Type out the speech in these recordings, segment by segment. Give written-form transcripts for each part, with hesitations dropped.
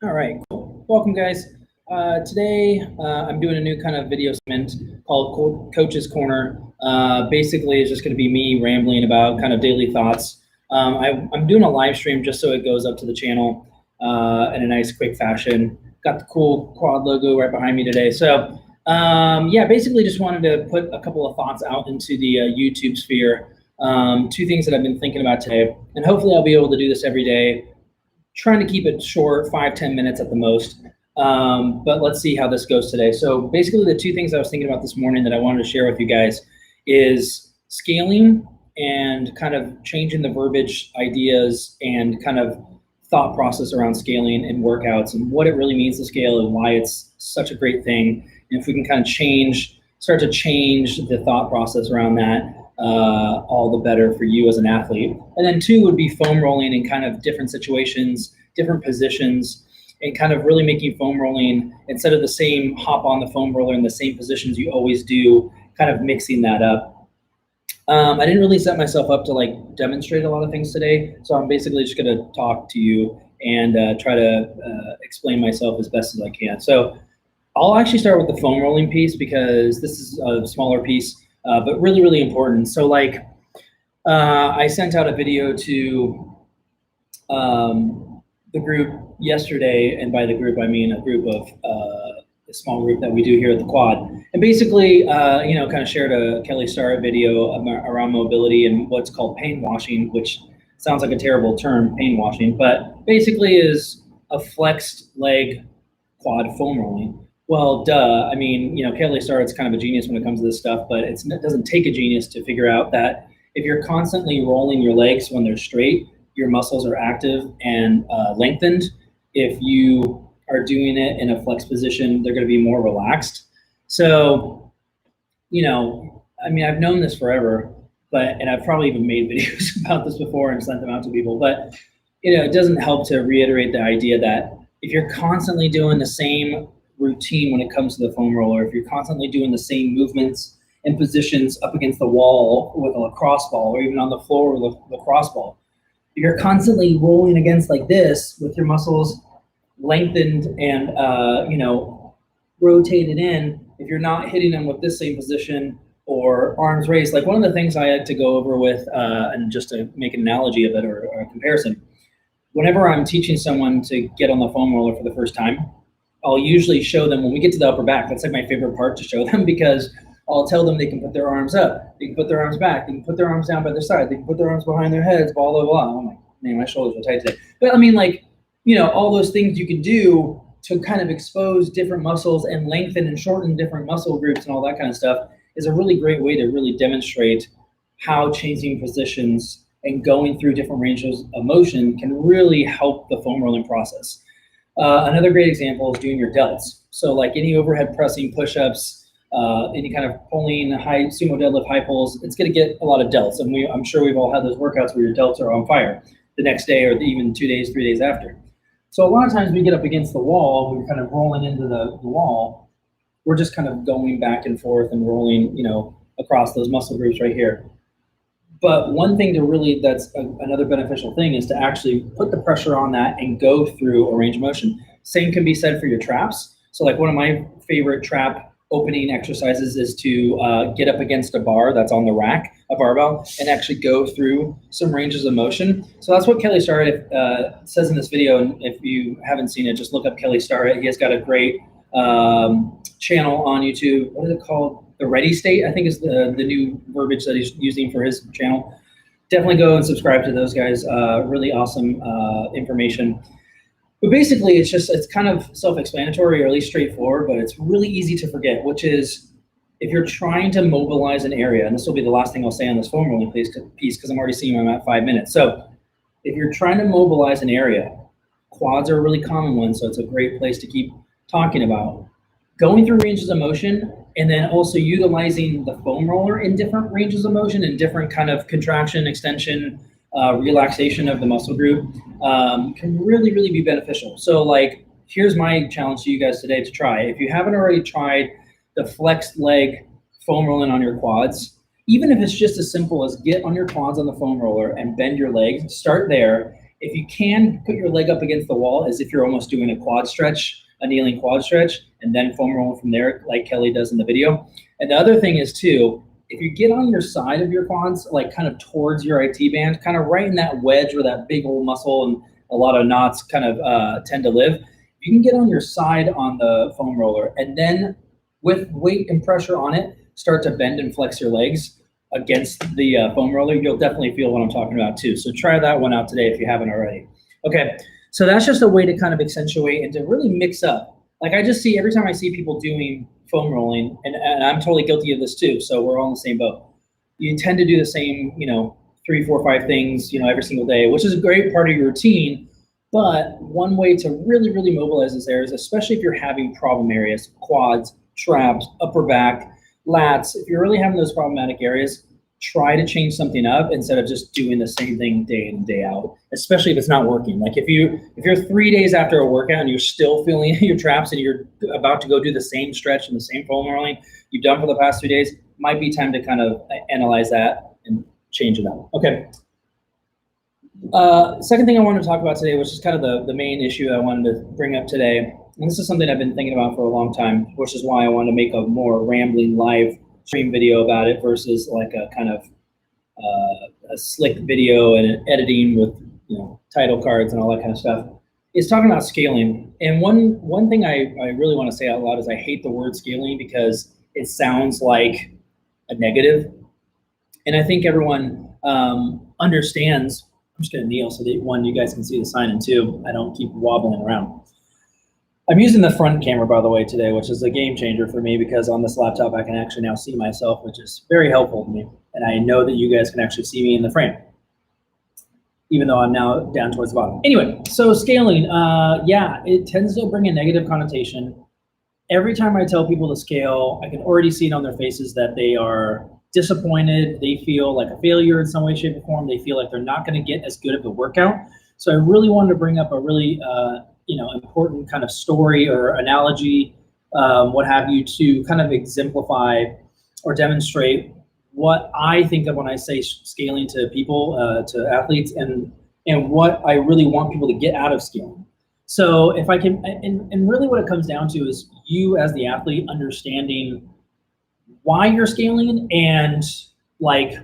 All right, cool. Welcome, guys. Today, I'm doing a new kind of video segment called Coach's Corner. Basically, it's just going to be me rambling about kind of daily thoughts. I'm doing a live stream just so it goes up to the channel in a nice, quick fashion. Got the cool quad logo right behind me today. So, yeah, basically just wanted to put a couple of thoughts out into the YouTube sphere. Two things that I've been thinking about today, and hopefully I'll be able to do this every day, trying to keep it short, 5-10 minutes at the most. But let's see how this goes today. So basically the two things I was thinking about this morning that I wanted to share with you guys is scaling and kind of changing the verbiage, ideas, and kind of thought process around scaling and workouts and what it really means to scale and why it's such a great thing. And if we can kind of start to change the thought process around that, all the better for you as an athlete. And then two would be foam rolling in kind of different situations, different positions, and kind of really making foam rolling, instead of the same hop on the foam roller in the same positions you always do, kind of mixing that up. I didn't really set myself up to like demonstrate a lot of things today, so I'm basically just going to talk to you and try to explain myself as best as I can. So I'll actually start with the foam rolling piece because this is a smaller piece, but really, really important. So like, I sent out a video to the group yesterday, and by the group I mean a group of a small group that we do here at the Quad, and basically, kind of shared a Kelly Starrett video around mobility and what's called pain washing, which sounds like a terrible term, pain washing, but basically is a flexed leg quad foam rolling. Well, duh. I mean, Kelly Starrett's kind of a genius when it comes to this stuff, but it doesn't take a genius to figure out that if you're constantly rolling your legs when they're straight, your muscles are active and lengthened. If you are doing it in a flex position, they're going to be more relaxed. So, I've known this forever, and I've probably even made videos about this before and sent them out to people, but it doesn't help to reiterate the idea that if you're constantly doing the same routine when it comes to the foam roller, if you're constantly doing the same movements and positions up against the wall with a lacrosse ball, or even on the floor with a lacrosse ball, if you're constantly rolling against like this with your muscles lengthened and rotated in, if you're not hitting them with this same position or arms raised, like one of the things I had to go over with, and just to make an analogy of it or a comparison, whenever I'm teaching someone to get on the foam roller for the first time, I'll usually show them when we get to the upper back. That's like my favorite part to show them, because I'll tell them they can put their arms up, they can put their arms back, they can put their arms down by their side, they can put their arms behind their heads, blah, blah, blah. Oh my shoulders are tight today. But I mean, like, all those things you can do to kind of expose different muscles and lengthen and shorten different muscle groups and all that kind of stuff is a really great way to really demonstrate how changing positions and going through different ranges of motion can really help the foam rolling process. Another great example is doing your delts. So like any overhead pressing, push-ups, any kind of pulling, high sumo deadlift, high pulls, it's going to get a lot of delts. And I'm sure we've all had those workouts where your delts are on fire the next day or even 2 days, 3 days after. So a lot of times we get up against the wall, we're kind of rolling into the wall. We're just kind of going back and forth and rolling, across those muscle groups right here. But one thing that's another beneficial thing is to actually put the pressure on that and go through a range of motion. Same can be said for your traps. So like one of my favorite trap opening exercises is to get up against a bar that's on the rack, a barbell, and actually go through some ranges of motion. So that's what Kelly Starrett says in this video. And if you haven't seen it, just look up Kelly Starrett. He has got a great channel on YouTube. What is it called? The Ready State, I think, is the new verbiage that he's using for his channel. Definitely go and subscribe to those guys. Really awesome information. But basically, it's kind of self-explanatory, or at least straightforward, but it's really easy to forget, which is if you're trying to mobilize an area, and this will be the last thing I'll say on this foam rolling piece, because I'm already seeing I'm at 5 minutes. So if you're trying to mobilize an area, quads are a really common one, so it's a great place to keep talking about. Going through ranges of motion, and then also utilizing the foam roller in different ranges of motion and different kind of contraction, extension, relaxation of the muscle group can really, really be beneficial. So like, here's my challenge to you guys today to try. If you haven't already tried the flexed leg foam rolling on your quads, even if it's just as simple as get on your quads on the foam roller and bend your legs, start there. If you can, put your leg up against the wall as if you're almost doing a quad stretch, a kneeling quad stretch, and then foam roll from there like Kelly does in the video. And the other thing is too, if you get on your side of your quads, like kind of towards your IT band, kind of right in that wedge where that big old muscle and a lot of knots kind of tend to live, you can get on your side on the foam roller, and then with weight and pressure on it, start to bend and flex your legs against the foam roller. You'll definitely feel what I'm talking about too. So try that one out today if you haven't already. Okay, so that's just a way to kind of accentuate and to really mix up. Like I just see every time I see people doing foam rolling, and I'm totally guilty of this too, so we're all in the same boat. You tend to do the same, 3, 4, 5 things, every single day, which is a great part of your routine. But one way to really, really mobilize this area is, especially if you're having problem areas, quads, traps, upper back, lats, if you're really having those problematic areas, try to change something up instead of just doing the same thing day in and day out, especially if it's not working. Like if you're 3 days after a workout and you're still feeling your traps and you're about to go do the same stretch and the same foam rolling you've done for the past 2 days, might be time to kind of analyze that and change it up. Okay. Second thing I wanted to talk about today, which is kind of the main issue I wanted to bring up today, and this is something I've been thinking about for a long time, which is why I wanted to make a more rambling live stream video about it versus like a kind of a slick video and editing with title cards and all that kind of stuff. Is talking about scaling. And one thing I really want to say out loud is I hate the word scaling because it sounds like a negative. And I think everyone understands. I'm just going to kneel so that one, you guys can see the sign, and two, I don't keep wobbling around. I'm using the front camera, by the way, today, which is a game changer for me because on this laptop, I can actually now see myself, which is very helpful to me. And I know that you guys can actually see me in the frame, even though I'm now down towards the bottom. Anyway, so scaling, yeah, it tends to bring a negative connotation. Every time I tell people to scale, I can already see it on their faces that they are disappointed. They feel like a failure in some way, shape, or form. They feel like they're not going to get as good of a workout. So I really wanted to bring up a really important kind of story or analogy, what have you, to kind of exemplify or demonstrate what I think of when I say scaling to people, to athletes, and what I really want people to get out of scaling. So if I can, and really what it comes down to is you as the athlete understanding why you're scaling and like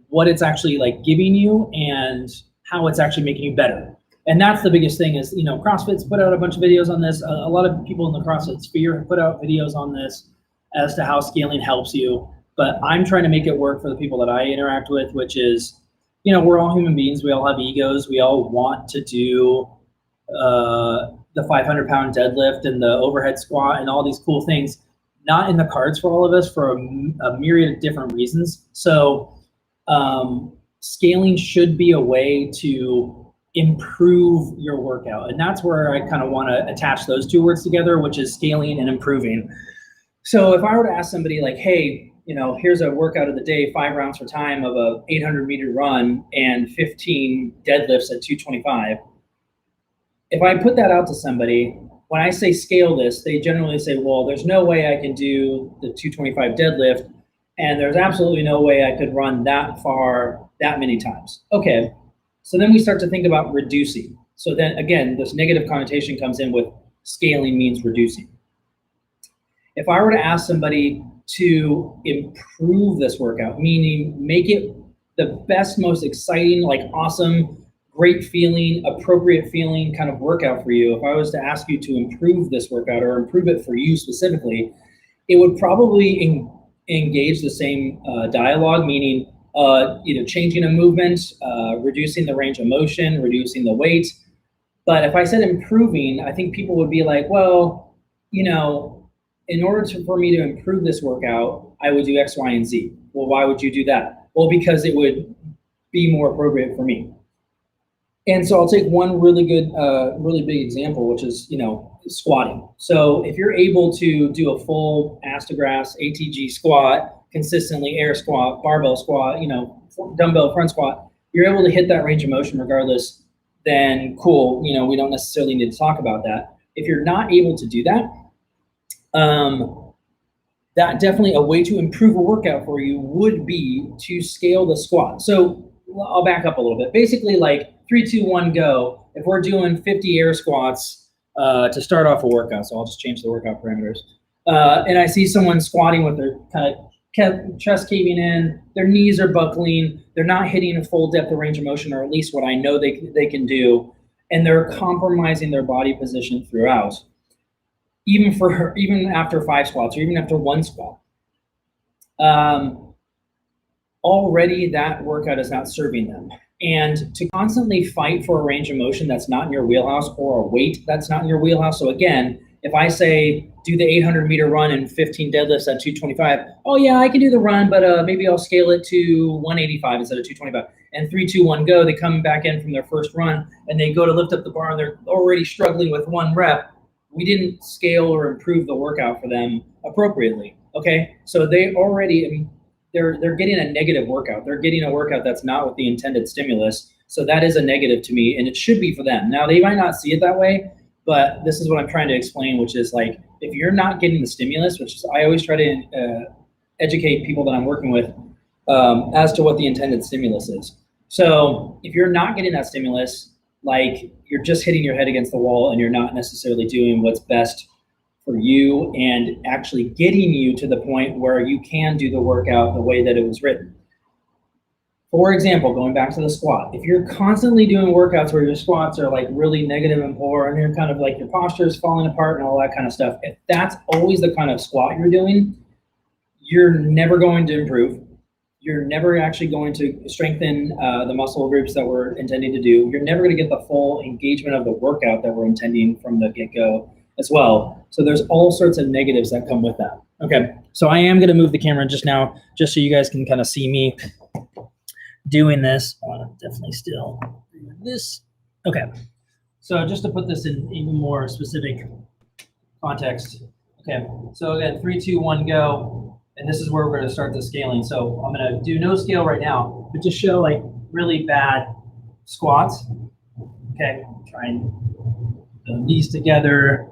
what it's actually like giving you and how it's actually making you better. And that's the biggest thing is, CrossFit's put out a bunch of videos on this. A lot of people in the CrossFit sphere have put out videos on this as to how scaling helps you. But I'm trying to make it work for the people that I interact with, which is, we're all human beings. We all have egos. We all want to do the 500-pound deadlift and the overhead squat and all these cool things. Not in the cards for all of us for a myriad of different reasons. So scaling should be a way to improve your workout. And that's where I kind of want to attach those two words together, which is scaling and improving. So if I were to ask somebody like, hey, here's a workout of the day, 5 rounds for time of a 800-meter run and 15 deadlifts at 225. If I put that out to somebody, when I say scale this, they generally say, well, there's no way I can do the 225 deadlift, and there's absolutely no way I could run that far that many times. Okay, so then we start to think about reducing. So then again, this negative connotation comes in with scaling means reducing. If I were to ask somebody to improve this workout, meaning make it the best, most exciting, like awesome, great feeling, appropriate feeling kind of workout for you, if I was to ask you to improve this workout or improve it for you specifically, it would probably engage the same dialogue, meaning changing a movement, reducing the range of motion, reducing the weight. But if I said improving, I think people would be like, well, in order for me to improve this workout, I would do X, Y, and Z. Well, why would you do that? Well, because it would be more appropriate for me. And so I'll take one really good, really big example, which is, squatting. So if you're able to do a full ass to grass ATG squat, consistently air squat, barbell squat, dumbbell front squat, you're able to hit that range of motion regardless, then cool, we don't necessarily need to talk about that. If you're not able to do that, that definitely a way to improve a workout for you would be to scale the squat. So I'll back up a little bit. Basically, like 3, 2, 1, go. If we're doing 50 air squats to start off a workout, so I'll just change the workout parameters. And I see someone squatting with their kind of chest caving in, their knees are buckling, they're not hitting a full depth of range of motion, or at least what I know they can do, and they're compromising their body position throughout, even after 5 squats or even after 1 squat. Already that workout is not serving them. And to constantly fight for a range of motion that's not in your wheelhouse, or a weight that's not in your wheelhouse. So again, if I say do the 800-meter run and 15 deadlifts at 225, oh yeah, I can do the run, but maybe I'll scale it to 185 instead of 225. And 3, 2, 1, go. They come back in from their first run and they go to lift up the bar and they're already struggling with 1 rep. We didn't scale or improve the workout for them appropriately. Okay, so they already, they're getting a negative workout. They're getting a workout that's not with the intended stimulus. So that is a negative to me, and it should be for them. Now, they might not see it that way, but this is what I'm trying to explain, which is like, if you're not getting the stimulus, which is, I always try to educate people that I'm working with as to what the intended stimulus is. So if you're not getting that stimulus, like you're just hitting your head against the wall and you're not necessarily doing what's best for you and actually getting you to the point where you can do the workout the way that it was written. For example, going back to the squat, if you're constantly doing workouts where your squats are like really negative and poor and you're kind of like your posture is falling apart and all that kind of stuff, if that's always the kind of squat you're doing, you're never going to improve. You're never actually going to strengthen the muscle groups that we're intending to do. You're never going to get the full engagement of the workout that we're intending from the get-go as well. So there's all sorts of negatives that come with that. Okay, so I am going to move the camera just now, just so you guys can kind of see me doing this. Definitely still doing this. Okay, so just to put this in even more specific context. Okay, so again, 3, 2, 1, go. And this is where we're going to start the scaling. So I'm going to do no scale right now, but just show like really bad squats. Okay, try and the knees together,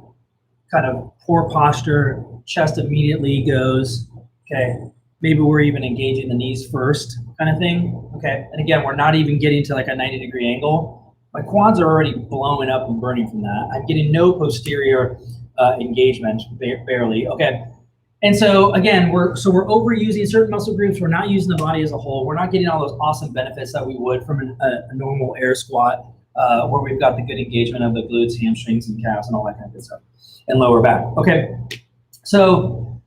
kind of poor posture, chest immediately goes. Okay, maybe we're even engaging the knees first, kind of thing. Okay, and again, we're not even getting to like a 90-degree angle. My quads are already blowing up and burning from that. I'm getting no posterior engagement, barely. Okay. And so again, we're overusing certain muscle groups. We're not using the body as a whole. We're not getting all those awesome benefits that we would from a normal air squat, where we've got the good engagement of the glutes, hamstrings, and calves, and all that kind of good stuff, and lower back. Okay, so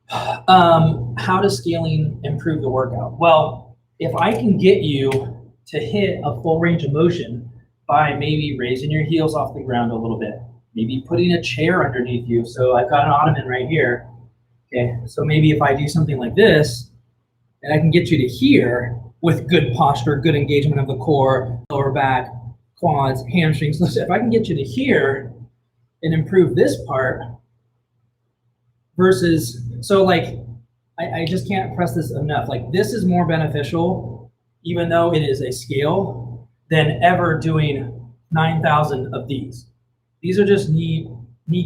how does scaling improve the workout? Well, if I can get you to hit a full range of motion by maybe raising your heels off the ground a little bit, maybe putting a chair underneath you. So I've got an ottoman right here. Okay, so maybe if I do something like this, and I can get you to here with good posture, good engagement of the core, lower back, quads, hamstrings. If I can get you to here and improve this part versus, so like, I just can't press this enough. Like this is more beneficial, even though it is a scale, than ever doing 9,000 of these. These are just knee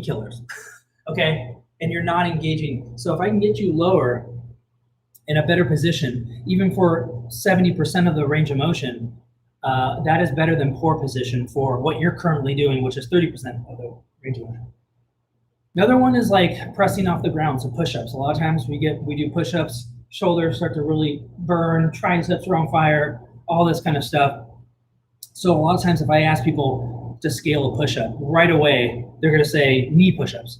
killers, okay? And you're not engaging. So if I can get you lower in a better position, even for 70% of the range of motion, that is better than poor position for what you're currently doing, which is 30% of the range of motion. Another one is like pressing off the ground, so push-ups. A lot of times we do push-ups, shoulders start to really burn, triceps are on fire, all this kind of stuff. So a lot of times if I ask people to scale a push-up, right away, they're gonna say knee push-ups.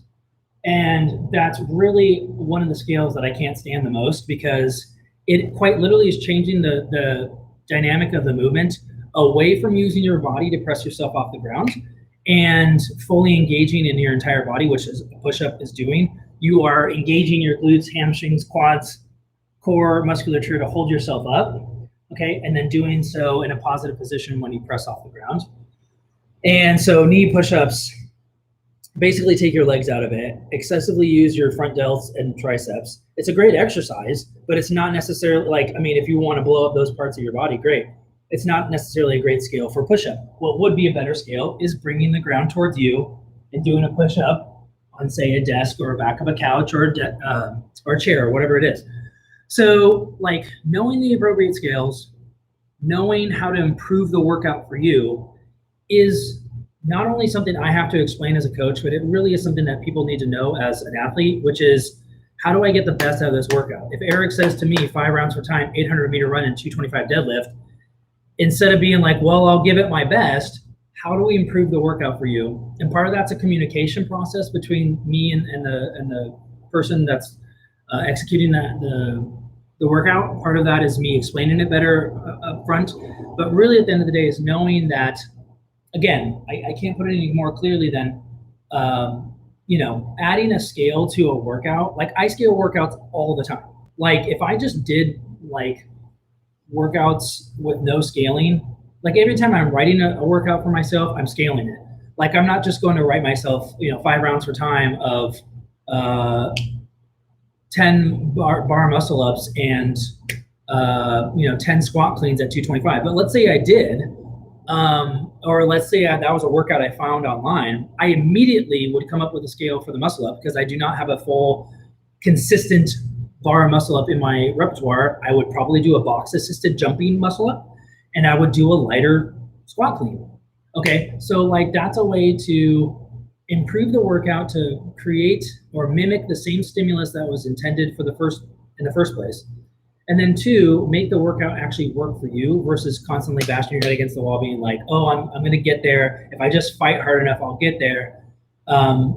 And that's really one of the scales that I can't stand the most, because it quite literally is changing the dynamic of the movement away from using your body to press yourself off the ground and fully engaging in your entire body, which is a push-up is doing. You are engaging your glutes, hamstrings, quads, core musculature to hold yourself up, okay? And then doing so in a positive position when you press off the ground. And so knee push-ups, basically take your legs out of it, excessively use your front delts and triceps. It's a great exercise, but it's not necessarily like, I mean, if you want to blow up those parts of your body, great. It's not necessarily a great scale for push-up. What would be a better scale is bringing the ground towards you and doing a push-up on, say, a desk or back of a couch or a chair or whatever it is. So like knowing the appropriate scales, knowing how to improve the workout for you is not only something I have to explain as a coach, but it really is something that people need to know as an athlete, which is, how do I get the best out of this workout? If Eric says to me 5 rounds per time, 800-meter run and 225 deadlift, instead of being like, well, I'll give it my best, how do we improve the workout for you? And part of that's a communication process between me and the person that's executing the workout. Part of that is me explaining it better up front. But really at the end of the day is knowing that, again, I can't put it any more clearly than, adding a scale to a workout. Like, I scale workouts all the time. Like, if I just did like workouts with no scaling, like every time I'm writing a workout for myself, I'm scaling it. Like, I'm not just going to write myself, 5 rounds per time of 10 bar muscle ups and 10 squat cleans at 225. But let's say I did, or let's say that was a workout I found online, I immediately would come up with a scale for the muscle up, because I do not have a full consistent bar muscle up in my repertoire. I would probably do a box assisted jumping muscle up, and I would do a lighter squat clean. Okay, so like that's a way to improve the workout, to create or mimic the same stimulus that was intended in the first place. And then 2, make the workout actually work for you versus constantly bashing your head against the wall, being like, oh, I'm going to get there. If I just fight hard enough, I'll get there. And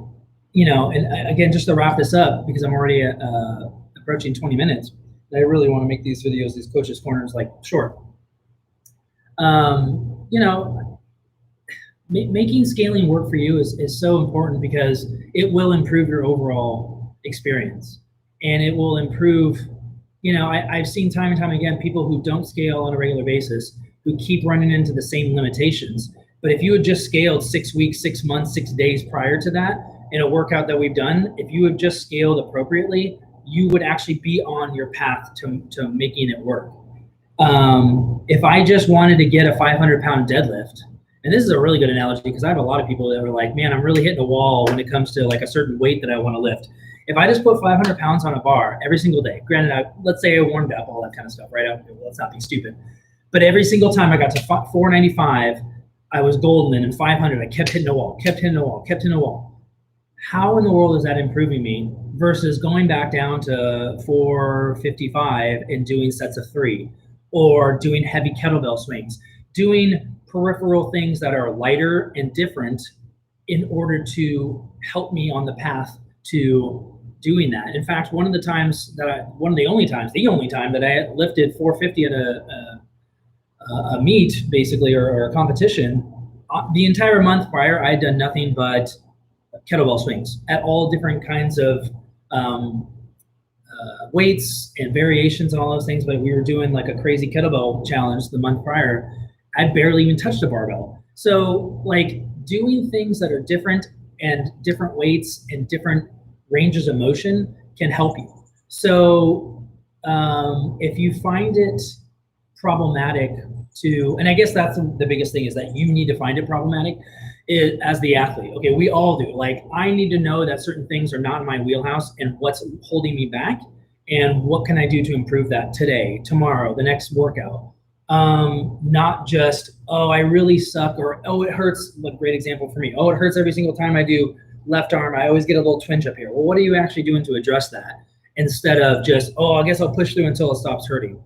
again, just to wrap this up, because I'm already approaching 20 minutes, I really want to make these videos, these coaches corners, like short. Making scaling work for you is so important, because it will improve your overall experience, and it will improve. I've seen time and time again people who don't scale on a regular basis, who keep running into the same limitations. But if you had just scaled 6 weeks, 6 months, 6 days prior to that in a workout that we've done, if you had just scaled appropriately, you would actually be on your path to making it work. If I just wanted to get a 500-pound deadlift, and this is a really good analogy because I have a lot of people that are like, man, I'm really hitting a wall when it comes to like a certain weight that I want to lift. If I just put 500 pounds on a bar every single day, granted, let's say I warmed up, all that kind of stuff, right? Let's not be stupid. But every single time I got to 495, I was golden, and 500, I kept hitting a wall, kept hitting a wall, kept hitting a wall. How in the world is that improving me versus going back down to 455 and doing sets of 3, or doing heavy kettlebell swings, doing peripheral things that are lighter and different in order to help me on the path to doing that. In fact, the only time that I lifted 450 at a meet, basically, or a competition, the entire month prior, I had done nothing but kettlebell swings at all different kinds of weights and variations and all those things. But we were doing like a crazy kettlebell challenge the month prior. I barely even touched a barbell. So like doing things that are different and different weights and different ranges of motion can help you. So if you find it problematic and I guess that's the biggest thing, is that you need to find it problematic as the athlete. Okay, we all do. Like, I need to know that certain things are not in my wheelhouse and what's holding me back, and what can I do to improve that today, tomorrow, the next workout. Not just, oh, I really suck, or, oh, it hurts. Like, great example for me. Oh, it hurts every single time I do left arm. I always get a little twinge up here. Well, what are you actually doing to address that? Instead of just, oh, I guess I'll push through until it stops hurting.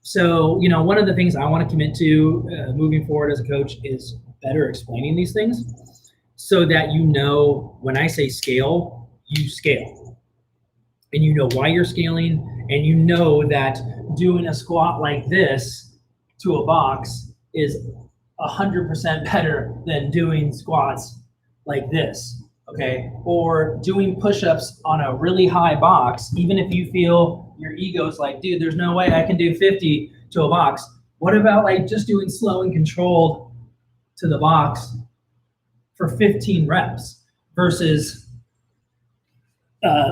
So, one of the things I want to commit to moving forward as a coach is better explaining these things, so that when I say scale, you scale. And you know why you're scaling, and you know that doing a squat like this to a box is 100% better than doing squats like this, okay? Or doing push-ups on a really high box, even if you feel your ego's like, dude, there's no way I can do 50 to a box. What about like just doing slow and controlled to the box for 15 reps versus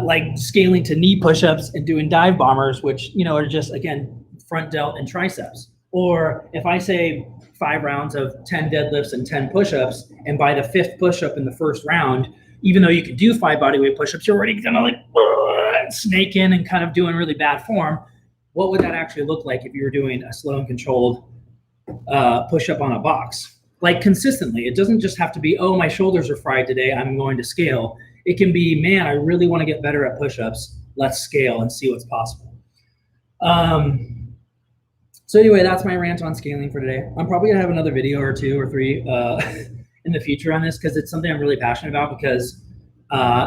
like scaling to knee push-ups and doing dive bombers, which, are just, again, front delt and triceps. Or if I say 5 rounds of 10 deadlifts and 10 push-ups, and by the 5th push-up in the first round, even though you could do 5 bodyweight push-ups, you're already gonna like snake in and kind of doing really bad form. what would that actually look like if you were doing a slow and controlled push-up on a box? Like consistently. It doesn't just have to be, oh, my shoulders are fried today, I'm going to scale. It can be, man, I really want to get better at push-ups. Let's scale and see what's possible. So anyway, that's my rant on scaling for today. I'm probably gonna have another video or 2 or 3 in the future on this, because it's something I'm really passionate about, because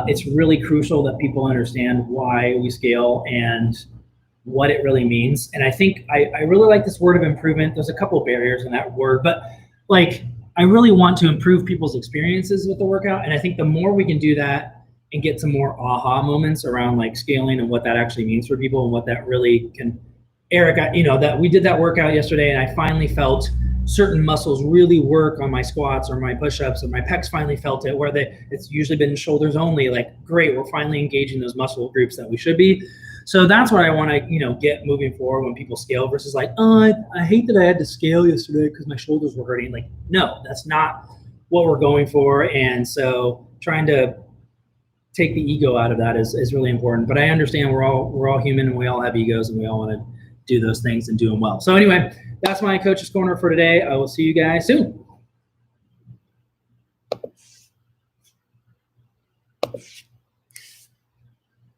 it's really crucial that people understand why we scale and what it really means. And I think I really like this word of improvement. There's a couple of barriers in that word, but like, I really want to improve people's experiences with the workout. And I think the more we can do that and get some more aha moments around like scaling and what that actually means for people and what that really can, Eric, that we did that workout yesterday, and I finally felt certain muscles really work on my squats or my push-ups, or my pecs finally felt it, where it's usually been shoulders only. Like, great, we're finally engaging those muscle groups that we should be. So that's what I want to, get moving forward when people scale, versus like, oh, I hate that I had to scale yesterday because my shoulders were hurting. Like, no, that's not what we're going for. And so trying to take the ego out of that is really important. But I understand we're all human, and we all have egos, and we all want to do those things and do them well. So anyway, that's my Coach's Corner for today. I will see you guys soon.